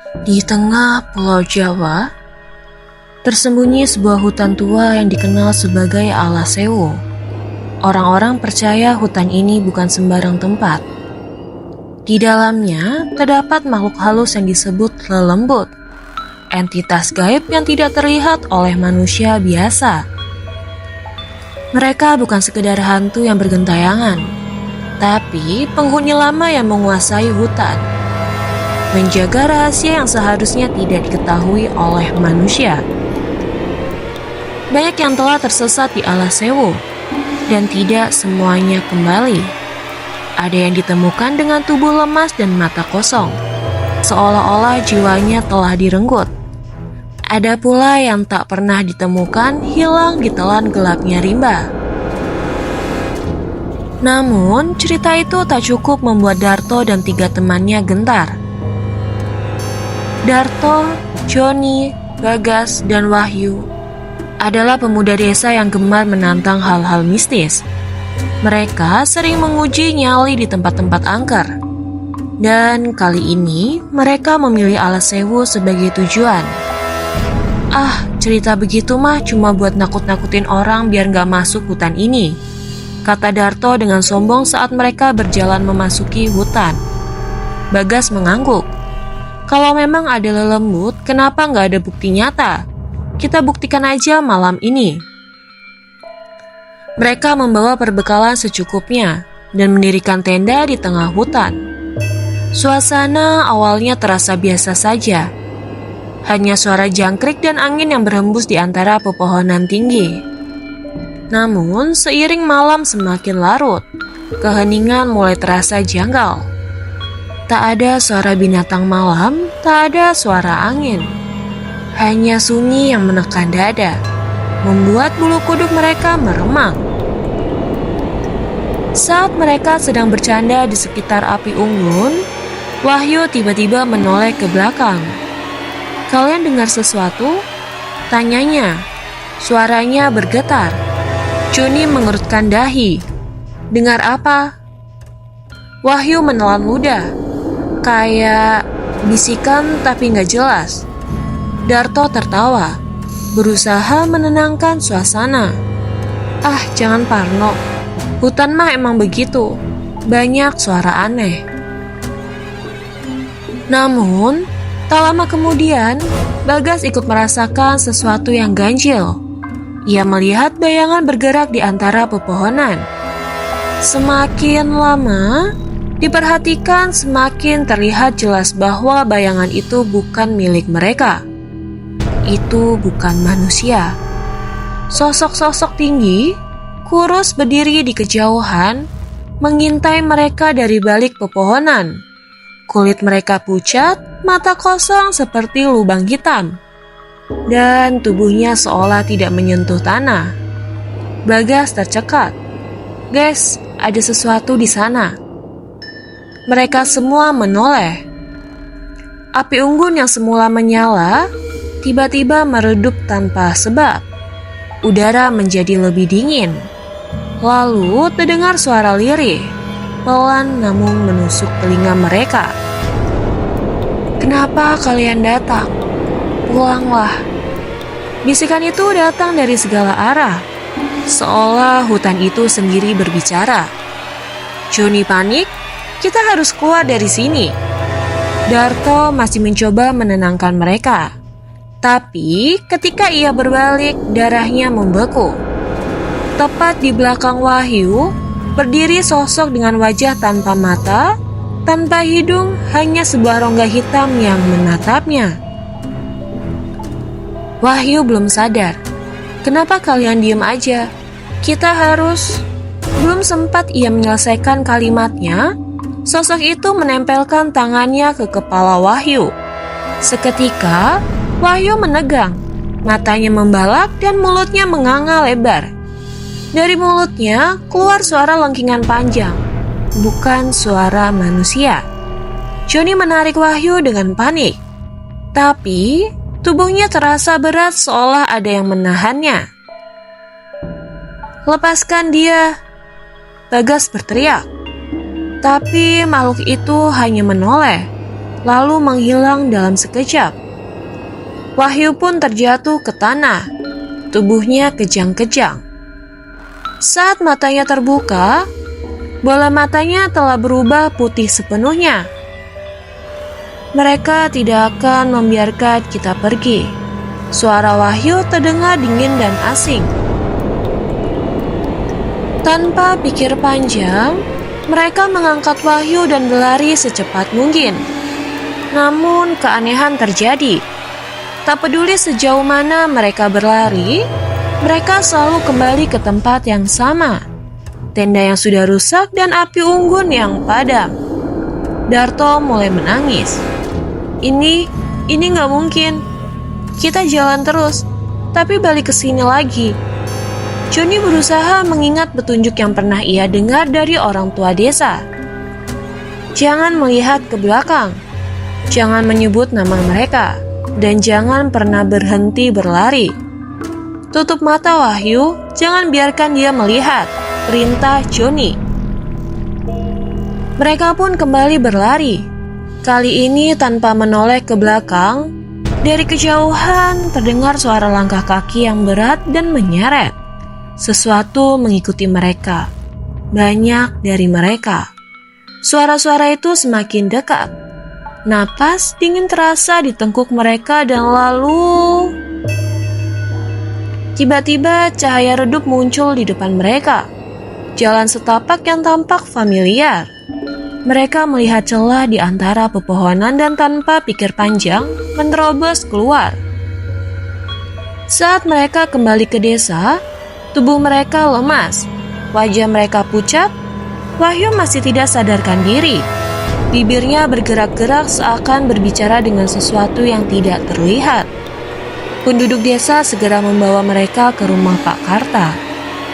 Di tengah Pulau Jawa, tersembunyi sebuah hutan tua yang dikenal sebagai Alasewo. Orang-orang percaya hutan ini bukan sembarang tempat. Di dalamnya terdapat makhluk halus yang disebut lelembut, entitas gaib yang tidak terlihat oleh manusia biasa. Mereka bukan sekedar hantu yang bergentayangan, tapi penghuni lama yang menguasai hutan, menjaga rahasia yang seharusnya tidak diketahui oleh manusia. Banyak yang telah tersesat di Alasewo, dan tidak semuanya kembali. Ada yang ditemukan dengan tubuh lemas dan mata kosong, seolah-olah jiwanya telah direnggut. Ada pula yang tak pernah ditemukan, hilang ditelan gelapnya rimba. Namun, cerita itu tak cukup membuat Darto dan 3 temannya gentar. Darto, Joni, Bagas, dan Wahyu adalah pemuda desa yang gemar menantang hal-hal mistis. Mereka sering menguji nyali di tempat-tempat angker. Dan kali ini mereka memilih Alasewo sebagai tujuan. Cerita begitu mah cuma buat nakut-nakutin orang biar gak masuk hutan ini, kata Darto dengan sombong saat mereka berjalan memasuki hutan. Bagas mengangguk. Kalau memang ada lelembut, kenapa gak ada bukti nyata? Kita buktikan aja malam ini. Mereka membawa perbekalan secukupnya dan mendirikan tenda di tengah hutan. Suasana awalnya terasa biasa saja. Hanya suara jangkrik dan angin yang berhembus di antara pepohonan tinggi. Namun, seiring malam semakin larut, keheningan mulai terasa janggal. Tak ada suara binatang malam, tak ada suara angin. Hanya sunyi yang menekan dada, membuat bulu kuduk mereka meremang. Saat mereka sedang bercanda di sekitar api unggun, Wahyu tiba-tiba menoleh ke belakang. "Kalian dengar sesuatu?" tanyanya. Suaranya bergetar. Joni mengerutkan dahi. "Dengar apa?" Wahyu menelan ludah. "Kayak bisikan tapi gak jelas." Darto tertawa, berusaha menenangkan suasana. Jangan parno. Hutan mah emang begitu. Banyak suara aneh." Namun, tak lama kemudian, Bagas ikut merasakan sesuatu yang ganjil. Ia melihat bayangan bergerak di antara pepohonan. Semakin lama diperhatikan, semakin terlihat jelas bahwa bayangan itu bukan milik mereka. Itu bukan manusia. Sosok-sosok tinggi, kurus berdiri di kejauhan, mengintai mereka dari balik pepohonan. Kulit mereka pucat, mata kosong seperti lubang hitam, dan tubuhnya seolah tidak menyentuh tanah. Bagas tercekat. "Guys, ada sesuatu di sana." Mereka semua menoleh. Api unggun yang semula menyala, tiba-tiba meredup tanpa sebab. Udara menjadi lebih dingin. Lalu terdengar suara lirih, pelan namun menusuk telinga mereka. "Kenapa kalian datang? Pulanglah." Bisikan itu datang dari segala arah, seolah hutan itu sendiri berbicara. Joni panik. "Kita harus keluar dari sini." Darto masih mencoba menenangkan mereka. Tapi ketika ia berbalik, darahnya membeku. Tepat di belakang Wahyu, berdiri sosok dengan wajah tanpa mata, tanpa hidung, hanya sebuah rongga hitam yang menatapnya. Wahyu belum sadar. "Kenapa kalian diam aja? Kita harus..." Belum sempat ia menyelesaikan kalimatnya, sosok itu menempelkan tangannya ke kepala Wahyu. Seketika, Wahyu menegang, matanya membalak dan mulutnya menganga lebar. Dari mulutnya keluar suara lengkingan panjang, bukan suara manusia. Joni menarik Wahyu dengan panik, tapi tubuhnya terasa berat seolah ada yang menahannya. "Lepaskan dia!" Bagas berteriak. Tapi makhluk itu hanya menoleh, lalu menghilang dalam sekejap. Wahyu pun terjatuh ke tanah, tubuhnya kejang-kejang. Saat matanya terbuka, bola matanya telah berubah putih sepenuhnya. Mereka tidak akan membiarkan kita pergi. Suara Wahyu terdengar dingin dan asing. Tanpa pikir panjang, mereka mengangkat Wahyu dan berlari secepat mungkin. Namun keanehan terjadi. Tak peduli sejauh mana mereka berlari, mereka selalu kembali ke tempat yang sama. Tenda yang sudah rusak dan api unggun yang padam. Darto mulai menangis. Ini nggak mungkin. Kita jalan terus, tapi balik ke sini lagi. Johnny berusaha mengingat petunjuk yang pernah ia dengar dari orang tua desa. Jangan melihat ke belakang, jangan menyebut nama mereka, dan jangan pernah berhenti berlari. Tutup mata Wahyu, jangan biarkan dia melihat, perintah Johnny. Mereka pun kembali berlari. Kali ini tanpa menoleh ke belakang. Dari kejauhan terdengar suara langkah kaki yang berat dan menyeret. Sesuatu mengikuti mereka. Banyak dari mereka. Suara-suara itu semakin dekat. Napas dingin terasa di tengkuk mereka dan lalu... Tiba-tiba cahaya redup muncul di depan mereka. Jalan setapak yang tampak familiar. Mereka melihat celah di antara pepohonan dan tanpa pikir panjang menerobos keluar. Saat mereka kembali ke desa, tubuh mereka lemas, wajah mereka pucat. Wahyu masih tidak sadarkan diri. Bibirnya bergerak-gerak seakan berbicara dengan sesuatu yang tidak terlihat. Penduduk desa segera membawa mereka ke rumah Pak Karta.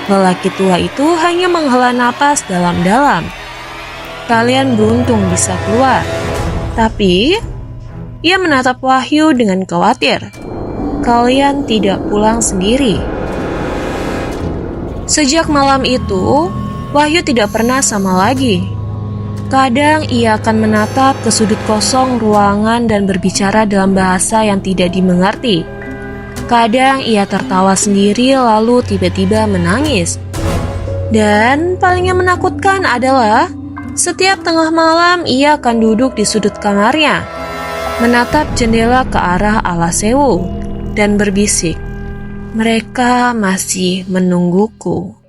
Lelaki tua itu hanya menghela napas dalam-dalam. Kalian beruntung bisa keluar. Tapi, ia menatap Wahyu dengan khawatir. Kalian tidak pulang sendiri. Sejak malam itu, Wahyu tidak pernah sama lagi. Kadang ia akan menatap ke sudut kosong ruangan dan berbicara dalam bahasa yang tidak dimengerti. Kadang ia tertawa sendiri lalu tiba-tiba menangis. Dan paling yang menakutkan adalah setiap tengah malam ia akan duduk di sudut kamarnya, menatap jendela ke arah Alasewu dan berbisik, "Mereka masih menungguku."